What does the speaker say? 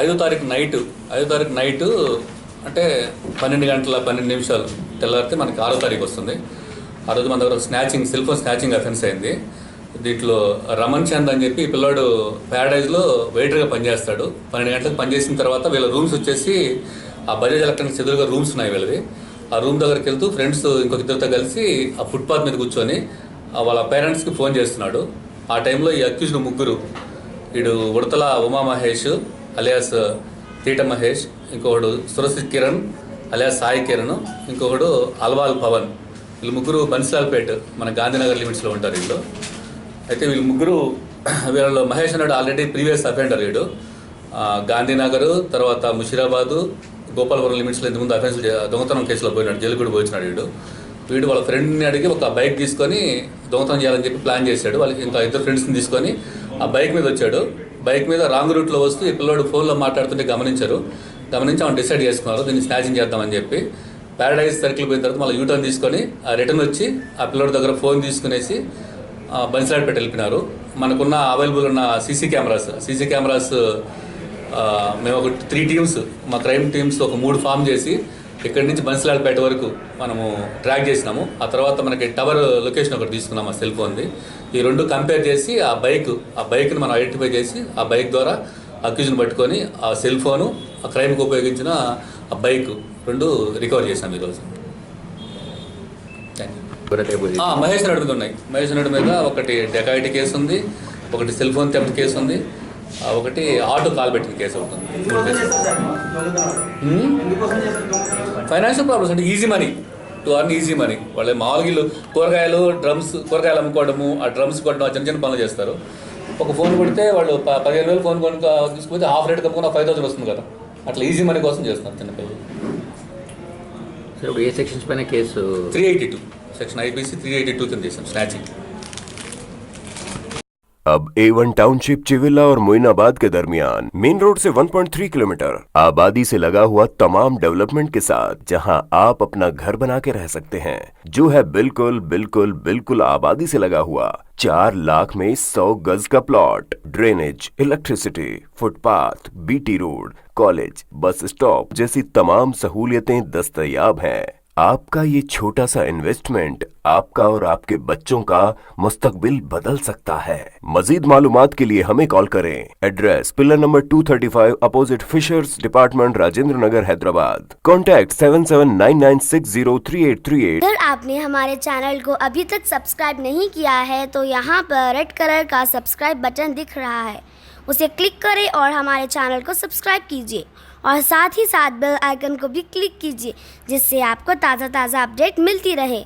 5వ తారీఖు నైటు అంటే 12 గంటల 12 నిమిషాలు తెల్లారితే మనకి 6వ తారీఖు వస్తుంది. ఆ రోజు మన దగ్గర సెల్ ఫోన్ స్నాచింగ్ అఫెన్స్ అయింది. దీంట్లో రమణ్ చంద్ అని చెప్పి పిల్లాడు ప్యారడైజ్లో వెయిటర్గా పనిచేస్తాడు. 12 గంటలకు పనిచేసిన తర్వాత వీళ్ళ రూమ్స్ వచ్చేసి ఆ బజాజ్ ఎలక్ట్రానిక్స్ ఎదురుగా రూమ్స్ ఉన్నాయి వీళ్ళవి. ఆ రూమ్ దగ్గరికి వెళ్తూ ఫ్రెండ్స్ ఇంకొక ఇద్దరితో కలిసి ఆ ఫుట్పాత్ మీద కూర్చొని వాళ్ళ పేరెంట్స్కి ఫోన్ చేస్తున్నాడు. ఆ టైంలో ఈ అక్యూజ్డ్ ముగ్గురు, వీడు ఉడతల ఉమా మహేష్ అలియాస్ తీట మహేష్, ఇంకొకడు సురసిత్ కిరణ్ అలియాస్ సాయి కిరణ్, ఇంకొకడు అల్వాల్ పవన్, వీళ్ళు ముగ్గురు బన్సిలాల్పేట్ మన గాంధీనగర్ లిమిట్స్లో ఉంటారు వీళ్ళు. అయితే వీళ్ళలో మహేష్ అన్నాడు ఆల్రెడీ ప్రీవియస్ అఫెండర్. వీడు గాంధీనగర్ తర్వాత ముషిరాబాదు గోపాలపురం లిమిట్స్లో ఇంతకుముందు అఫెన్స్ దొంగతనం కేసులో పోయినాడు, జైలు కూడా పోయినాడు. వీడు వాళ్ళ ఫ్రెండ్ని అడిగి ఒక బైక్ తీసుకొని దొంగతనం చేయాలని చెప్పి ప్లాన్ చేశాడు. వాళ్ళకి ఇంకా ఇద్దరు ఫ్రెండ్స్ని తీసుకొని ఆ బైక్ మీద వచ్చాడు. బైక్ మీద రాంగ్ రూట్లో వస్తూ ఈ పిల్లోడు ఫోన్లో మాట్లాడుతుంటే గమనించి ఆమె డిసైడ్ చేసుకున్నారు దీన్ని స్నాచింగ్ చేద్దామని చెప్పి. ప్యారడైజ్ సర్కిల్ పోయిన తర్వాత మళ్ళీ యూటర్న్ తీసుకొని రిటర్న్ వచ్చి ఆ పిల్లోడి దగ్గర ఫోన్ తీసుకునేసి బన్సిలాడ్పేట వెళ్ళిపోయినారు. మనకున్న అవైలబుల్ ఉన్న సీసీ కెమెరాస్ మేము ఒక 3 టీమ్స్ మా క్రైమ్ టీమ్స్ ఒక 3 ఫామ్ చేసి ఇక్కడి నుంచి బన్సిలాడ్పేట వరకు మనము ట్రాక్ చేసినాము. ఆ తర్వాత మనకి టవర్ లొకేషన్ ఒకటి తీసుకున్నాము ఆ సెల్ ఫోన్ది. ఈ రెండు కంపేర్ చేసి ఆ బైక్ని మనం ఐడెంటిఫై చేసి ఆ బైక్ ద్వారా అక్యూజ్ని పట్టుకొని ఆ సెల్ ఫోను ఆ క్రైమ్కి ఉపయోగించిన ఆ బైక్ రెండు రికవర్ చేసాం ఈరోజు. మహేష్ రెడ్డి మీద ఉన్నాయి. మహేష్ రెడ్డి మీద ఒకటి డెకాయిటీ కేసు ఉంది, ఒకటి సెల్ ఫోన్ థెఫ్ట్ కేసు ఉంది, ఒకటి ఆటో కాల్ పెట్టిన కేసు అవుతుంది. ఫైనాన్షియల్ ప్రాబ్లమ్స్ అంటే easy money to earn easy money. వాళ్ళే మామూలుగా వీళ్ళు కూరగాయలు అమ్ముకోవడము, ఆ డ్రమ్స్ కొట్టడం చిన్న చిన్న పనులు చేస్తారు. ఒక ఫోన్ కొడితే వాళ్ళు 15,000 ఫోన్ తీసుకుంటే హాఫ్ రేట్ కప్పుకున్న 5,000 వస్తుంది కదా, అట్లా ఈజీ మనీ కోసం చేస్తున్నారు చిన్నపిల్లలు. ఏ సెక్షన్స్ పైన కేసు? 382 సెక్షన్ IPC 382 కింద చేసాం స్నాచింగ్. अब A1 टाउनशिप चिविला और मोइनाबाद के दरमियान मेन रोड से 1.3 किलोमीटर आबादी से लगा हुआ तमाम डेवलपमेंट के साथ जहां आप अपना घर बना के रह सकते हैं, जो है बिल्कुल बिल्कुल बिल्कुल आबादी से लगा हुआ 4 लाख में 100 गज का plot, drainage, electricity, footpath, BT road, college, bus stop जैसी तमाम सहूलियतें दस्तयाब हैं। आपका ये छोटा सा इन्वेस्टमेंट आपका और आपके बच्चों का मुस्तकबिल बदल सकता है। मजीद मालूमात के लिए हमें कॉल करें। Address pillar number 235 opposite fishers department Rajendra Nagar Hyderabad. Contact 7799603838। अगर आपने हमारे चैनल को अभी तक सब्सक्राइब नहीं किया है तो यहाँ पर रेड कलर का सब्सक्राइब बटन दिख रहा है, उसे क्लिक करें और हमारे चैनल को सब्सक्राइब कीजिए और साथ ही साथ बेल आइकन को भी क्लिक कीजिए, जिससे आपको ताज़ा अपडेट मिलती रहे।